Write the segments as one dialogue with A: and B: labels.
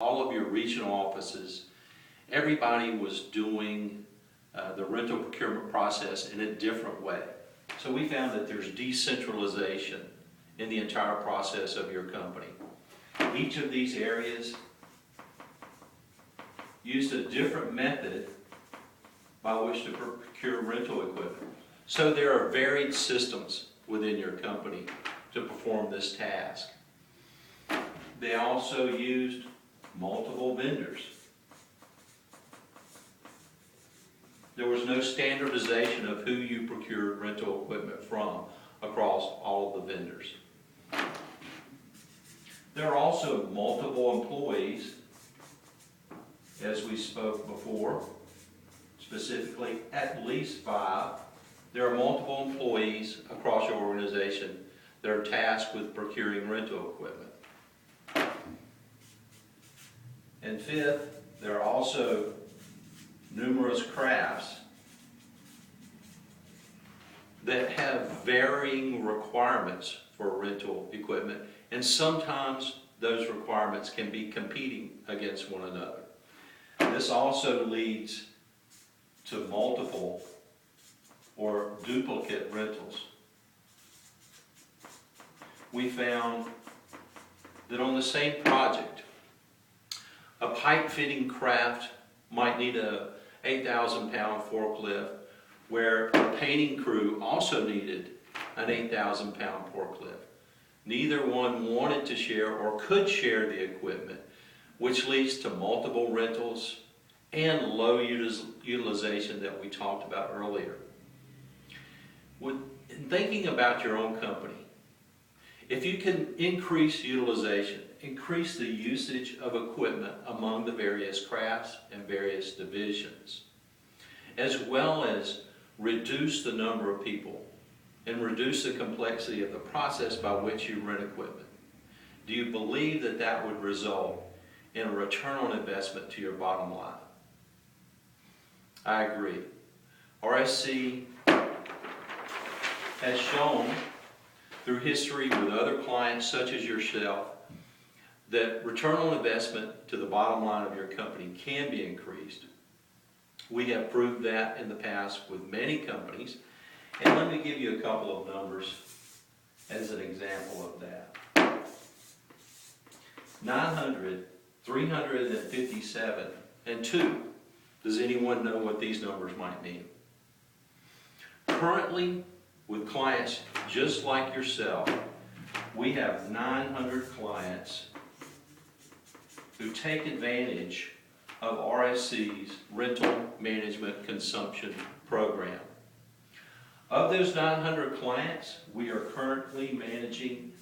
A: all of your regional offices, everybody was doing the rental procurement process in a different way. So we found that there's decentralization in the entire process of your company. Each of these areas used a different method by which to procure rental equipment. So there are varied systems within your company to perform this task. They also used multiple vendors. There was no standardization of who you procured rental equipment from across all of the vendors. There are also multiple employees, as we spoke before, specifically at least 5. There are multiple employees across your organization that are tasked with procuring rental equipment. And 5th, there are also numerous crafts that have varying requirements for rental equipment, and sometimes those requirements can be competing against one another. This also leads to multiple or duplicate rentals. We found that on the same project, a pipe fitting craft might need a 8,000-pound forklift, where a painting crew also needed an 8,000-pound forklift. Neither one wanted to share or could share the equipment, which leads to multiple rentals and low utilization that we talked about earlier. In thinking about your own company, if you can increase utilization, increase the usage of equipment among the various crafts and various divisions, as well as reduce the number of people and reduce the complexity of the process by which you rent equipment, do you believe that that would result in a return on investment to your bottom line? I agree. RSC has shown through history with other clients such as yourself that return on investment to the bottom line of your company can be increased. We have proved that in the past with many companies, and let me give you a couple of numbers as an example of that. 900, 357, and 2. Does anyone know what these numbers might mean? Currently, with clients just like yourself, we have 900 clients who take advantage of RSC's Rental Management Consumption Program. Of those 900 clients, we are currently managing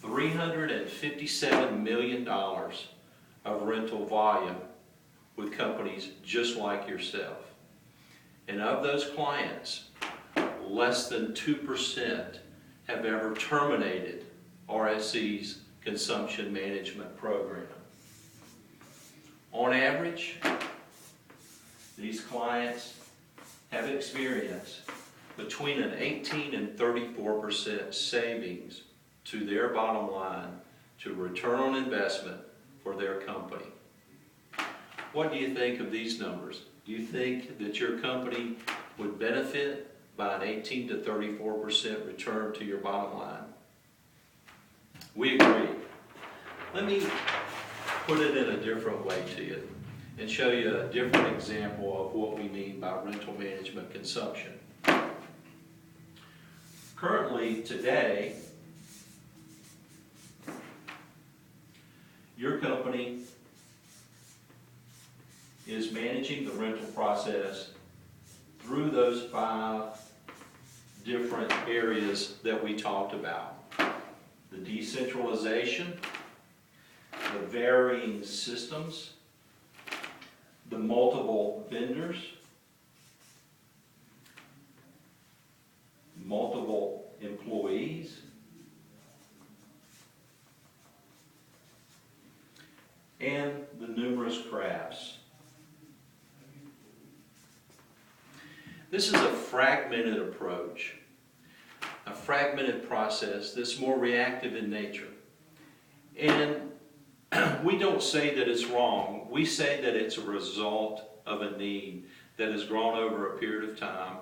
A: $357 million of rental volume with companies just like yourself. And of those clients, less than 2% have ever terminated RSC's Consumption Management Program. On average, these clients have experienced between an 18 and 34% savings to their bottom line to return on investment for their company. What do you think of these numbers? Do you think that your company would benefit by an 18 to 34% return to your bottom line? We agree. Let me put it in a different way to you and show you a different example of what we mean by rental management consumption. Currently, today, your company is managing the rental process through those 5 different areas that we talked about. The decentralization, the varying systems, the multiple vendors, multiple employees, and the numerous crafts. This is a fragmented approach, a fragmented process that's more reactive in nature. And we don't say that it's wrong. We say that it's a result of a need that has grown over a period of time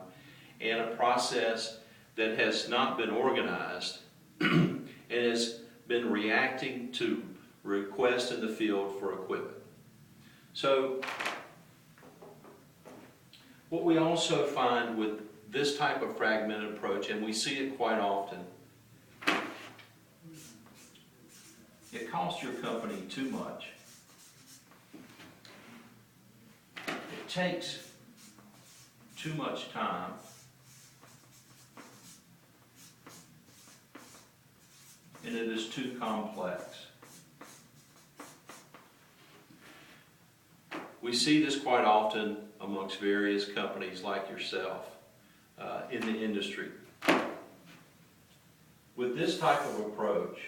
A: and a process that has not been organized and has been reacting to requests in the field for equipment. So what we also find with this type of fragmented approach, and we see it quite often, it costs your company too much. It takes too much time. And it is too complex. We see this quite often amongst various companies like yourself in the industry. With this type of approach,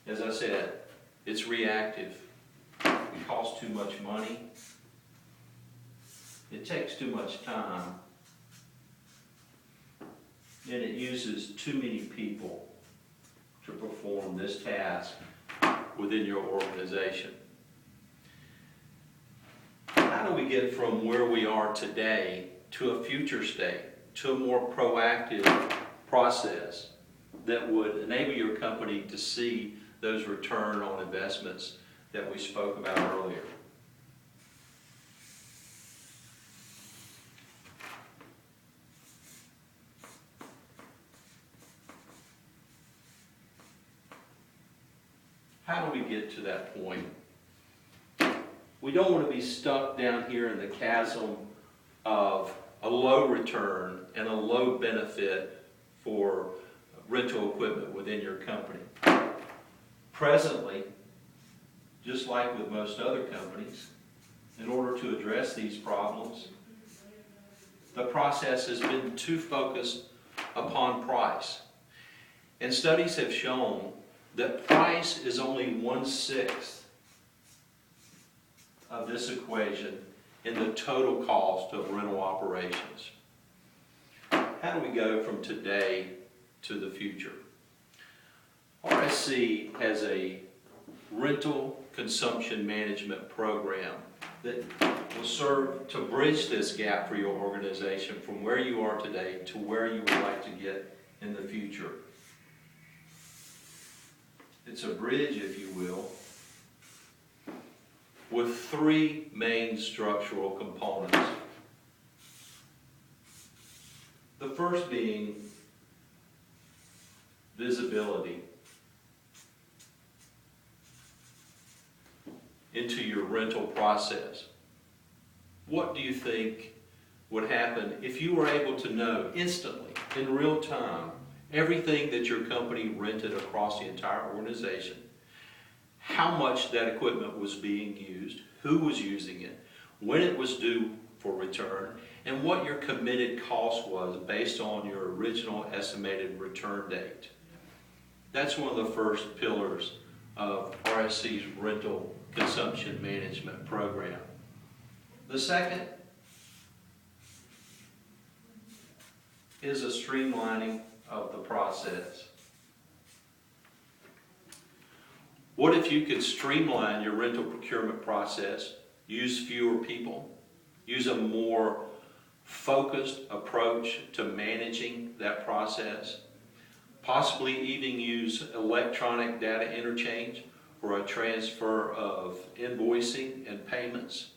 A: as I said, it's reactive. It costs too much money. It takes too much time. And it uses too many people to perform this task within your organization. How do we get from where we are today to a future state, to a more proactive process that would enable your company to see those return on investments that we spoke about earlier? How do we get to that point? We don't want to be stuck down here in the chasm of a low return and a low benefit for rental equipment within your company. Presently, just like with most other companies, in order to address these problems, the process has been too focused upon price. And studies have shown that price is only 1/6 of this equation in the total cost of rental operations. How do we go from today to the future? RSC has a rental consumption management program that will serve to bridge this gap for your organization from where you are today to where you would like to get in the future. It's a bridge, if you will, with 3 main structural components. The first being visibility into your rental process. What do you think would happen if you were able to know instantly, in real time, everything that your company rented across the entire organization, how much that equipment was being used, who was using it, when it was due for return, and what your committed cost was based on your original estimated return date? That's one of the first pillars of RSC's rental consumption management program. The second is a streamlining of the process. What if you could streamline your rental procurement process, use fewer people, use a more focused approach to managing that process, possibly even use electronic data interchange for a transfer of invoicing and payments?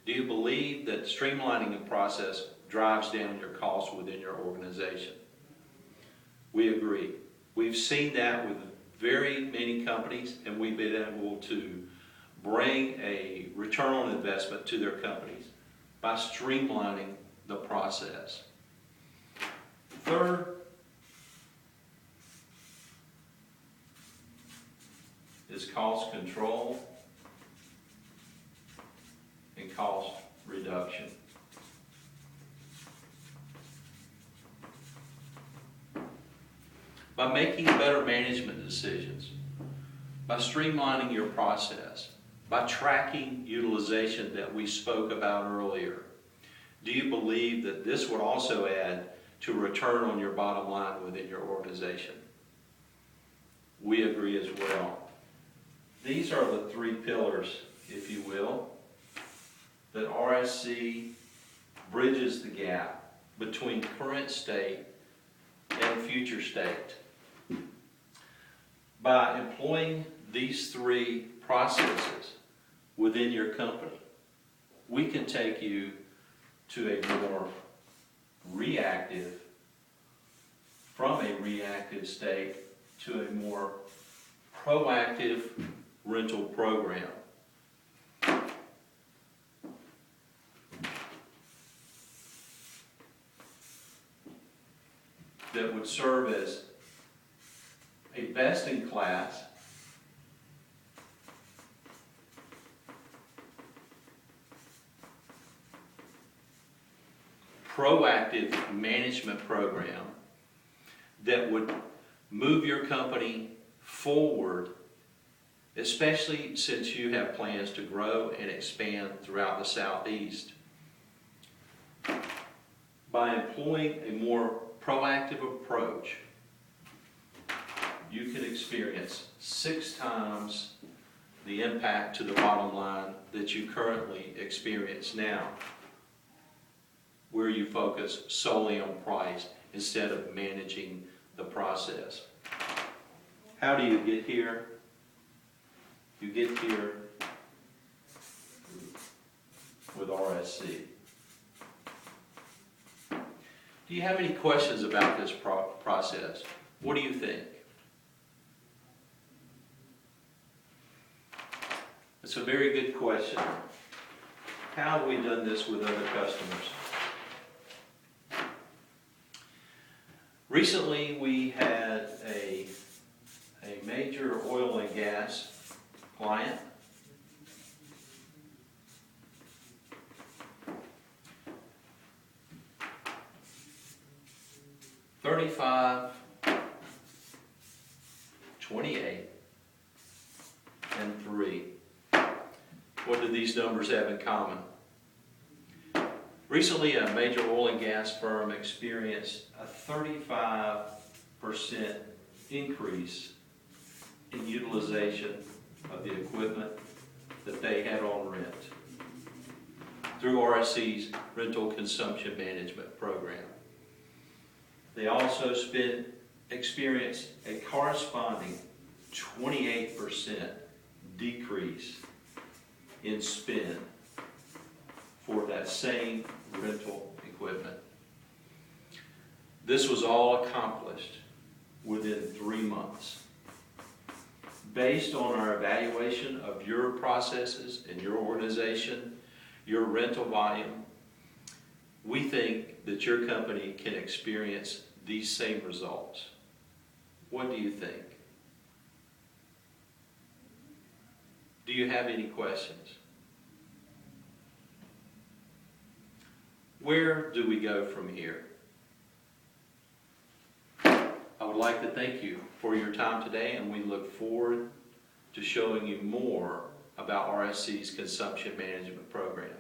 A: Do you believe that streamlining the process drives down your costs within your organization? We agree. We've seen that with very many companies, and we've been able to bring a return on investment to their companies by streamlining the process. Third is cost control and cost reduction. By making better management decisions, by streamlining your process, by tracking utilization that we spoke about earlier, do you believe that this would also add to return on your bottom line within your organization? We agree as well. These are the three pillars, if you will, that RSC bridges the gap between current state and future state. By employing these three processes within your company, we can take you to a more reactive, from a reactive state to a more proactive rental program. That would serve as a best-in-class proactive management program that would move your company forward, especially since you have plans to grow and expand throughout the Southeast. By employing a more proactive approach, you can experience 6 times the impact to the bottom line that you currently experience now, where you focus solely on price instead of managing the process. How do you get here? You get here with RSC. Do you have any questions about this process? What do you think? It's a very good question. How have we done this with other customers? Recently, we had a major oil and gas client $35, $28, and $3. What do these numbers have in common? Recently, a major oil and gas firm experienced a 35% increase in utilization of the equipment that they had on rent through RSC's rental consumption management program. They also experienced a corresponding 28% decrease in spend for that same rental equipment. This was all accomplished within 3 months. Based on our evaluation of your processes and your organization, your rental volume, we think that your company can experience these same results. What do you think? Do you have any questions? Where do we go from here? I would like to thank you for your time today, and we look forward to showing you more about RSC's consumption management program.